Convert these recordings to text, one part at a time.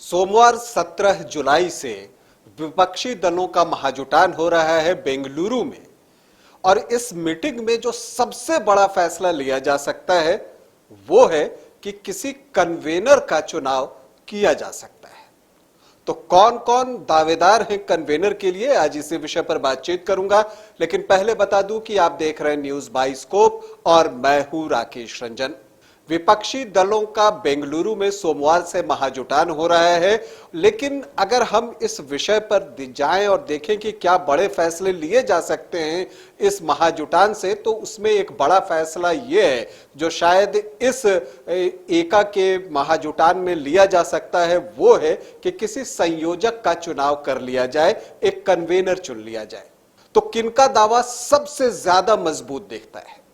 सोमवार 17 जुलाई से विपक्षी दलों का महाजुटान हो रहा है बेंगलुरु में। और इस मीटिंग में जो सबसे बड़ा फैसला लिया जा सकता है वो है कि किसी कन्वेनर का चुनाव किया जा सकता है। तो कौन कौन दावेदार हैं कन्वेनर के लिए, आज इसी विषय पर बातचीत करूंगा। लेकिन पहले बता दूं कि आप देख रहे हैं न्यूज बाइस्कोप और मैं हूं राकेश रंजन। विपक्षी दलों का बेंगलुरु में सोमवार से महाजुटान हो रहा है। लेकिन अगर हम इस विषय पर जाएं और देखें कि क्या बड़े फैसले लिए जा सकते हैं इस महाजुटान से, तो उसमें एक बड़ा फैसला यह है जो शायद इस एका के महाजुटान में लिया जा सकता है, वो है कि किसी संयोजक का चुनाव कर लिया जाए, एक कन्वेनर चुन लिया जाए। तो किनका दावा सबसे ज्यादा मजबूत दिखता है?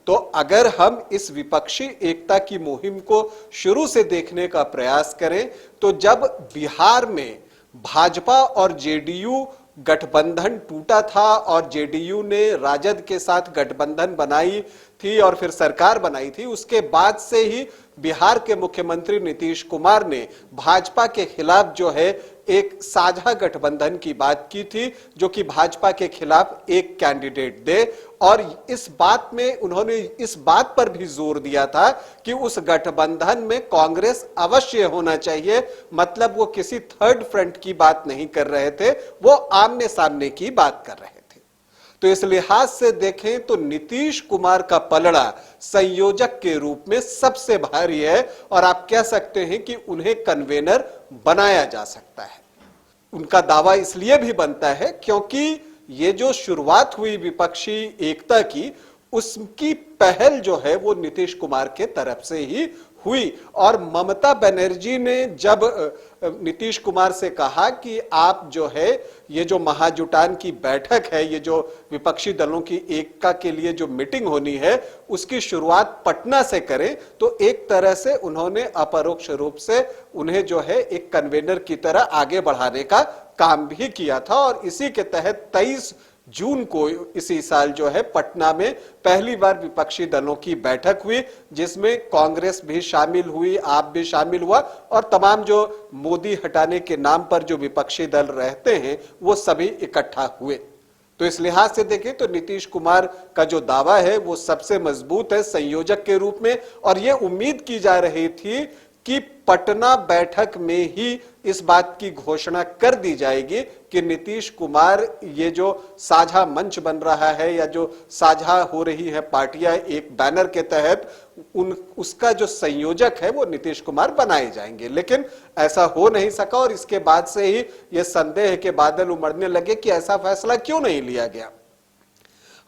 तो अगर हम इस विपक्षी एकता की मुहिम को शुरू से देखने का प्रयास करें तो जब बिहार में भाजपा और जेडीयू गठबंधन टूटा था और जेडीयू ने राजद के साथ गठबंधन बनाई थी और फिर सरकार बनाई थी, उसके बाद से ही बिहार के मुख्यमंत्री नीतीश कुमार ने भाजपा के खिलाफ जो है एक साझा गठबंधन की बात की थी, जो कि भाजपा के खिलाफ एक कैंडिडेट दे। और इस बात में उन्होंने इस बात पर भी जोर दिया था कि उस गठबंधन में कांग्रेस अवश्य होना चाहिए। मतलब वो किसी थर्ड फ्रंट की बात नहीं कर रहे थे, वो आमने सामने की बात कर रहे थे। तो इस लिहाज से देखें तो नीतीश कुमार का पलड़ा संयोजक के रूप में सबसे भारी है और आप कह सकते हैं कि उन्हें कन्वेनर बनाया जा सकता है। उनका दावा इसलिए भी बनता है क्योंकि ये जो शुरुआत हुई विपक्षी एकता की, उसकी पहल जो है वो नीतीश कुमार के तरफ से ही हुई। और ममता बनर्जी ने जब नीतीश कुमार से कहा कि आप जो है ये जो महाजुटान की बैठक है, ये जो विपक्षी दलों की एकता के लिए जो मीटिंग होनी है, उसकी शुरुआत पटना से करें, तो एक तरह से उन्होंने अपरोक्ष रूप से उन्हें जो है एक कन्वेनर की तरह आगे बढ़ाने का काम भी किया था। और इसी के तहत 23 जून को इसी साल जो है पटना में पहली बार विपक्षी दलों की बैठक हुई, जिसमें कांग्रेस भी शामिल हुई, आप भी शामिल हुआ और तमाम जो मोदी हटाने के नाम पर जो विपक्षी दल रहते हैं वो सभी इकट्ठा हुए। तो इस लिहाज से देखें तो नीतीश कुमार का जो दावा है वो सबसे मजबूत है संयोजक के रूप में। और ये उम्मीद की जा रही थी कि पटना बैठक में ही इस बात की घोषणा कर दी जाएगी कि नीतीश कुमार ये जो साझा मंच बन रहा है या जो साझा हो रही है पार्टियां एक बैनर के तहत, उसका जो संयोजक है वो नीतीश कुमार बनाए जाएंगे। लेकिन ऐसा हो नहीं सका और इसके बाद से ही ये संदेह के बादल उमड़ने लगे कि ऐसा फैसला क्यों नहीं लिया गया।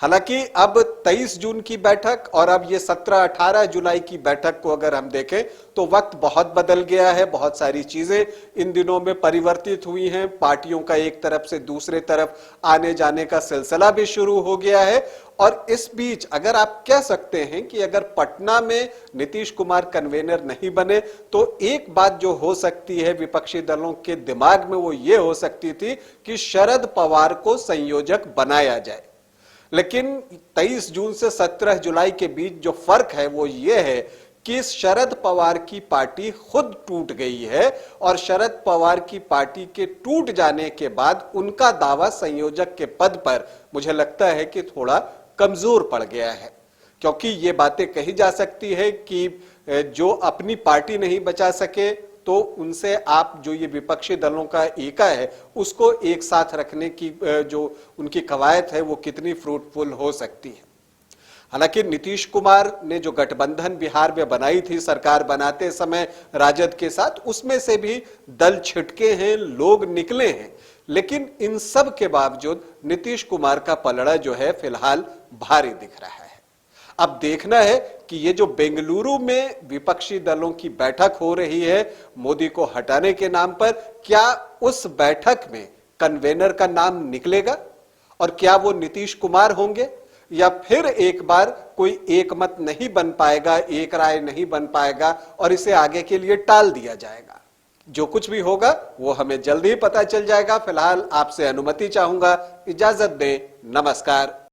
हालांकि अब 23 जून की बैठक और अब ये 17-18 जुलाई की बैठक को अगर हम देखें तो वक्त बहुत बदल गया है। बहुत सारी चीजें इन दिनों में परिवर्तित हुई हैं। पार्टियों का एक तरफ से दूसरे तरफ आने जाने का सिलसिला भी शुरू हो गया है। और इस बीच अगर आप कह सकते हैं कि अगर पटना में नीतीश कुमार कन्वेनर नहीं बने तो एक बात जो हो सकती है विपक्षी दलों के दिमाग में वो ये हो सकती थी कि शरद पवार को संयोजक बनाया जाए। लेकिन 23 जून से 17 जुलाई के बीच जो फर्क है वो ये है कि शरद पवार की पार्टी खुद टूट गई है और शरद पवार की पार्टी के टूट जाने के बाद उनका दावा संयोजक के पद पर मुझे लगता है कि थोड़ा कमजोर पड़ गया है। क्योंकि ये बातें कही जा सकती है कि जो अपनी पार्टी नहीं बचा सके तो उनसे आप जो ये विपक्षी दलों का एका है उसको एक साथ रखने की जो उनकी कवायद है वो कितनी फ्रूटफुल हो सकती है। हालांकि नीतीश कुमार ने जो गठबंधन बिहार में बनाई थी सरकार बनाते समय राजद के साथ, उसमें से भी दल छिटके हैं, लोग निकले हैं। लेकिन इन सब के बावजूद नीतीश कुमार का पलड़ा जो है फिलहाल भारी दिख रहा है। अब देखना है कि ये जो बेंगलुरु में विपक्षी दलों की बैठक हो रही है मोदी को हटाने के नाम पर, क्या उस बैठक में कन्वेनर का नाम निकलेगा और क्या वो नीतीश कुमार होंगे या फिर एक बार कोई एक मत नहीं बन पाएगा, एक राय नहीं बन पाएगा और इसे आगे के लिए टाल दिया जाएगा। जो कुछ भी होगा वो हमें जल्दी ही पता चल जाएगा। फिलहाल आपसे अनुमति चाहूंगा, इजाजत दें, नमस्कार।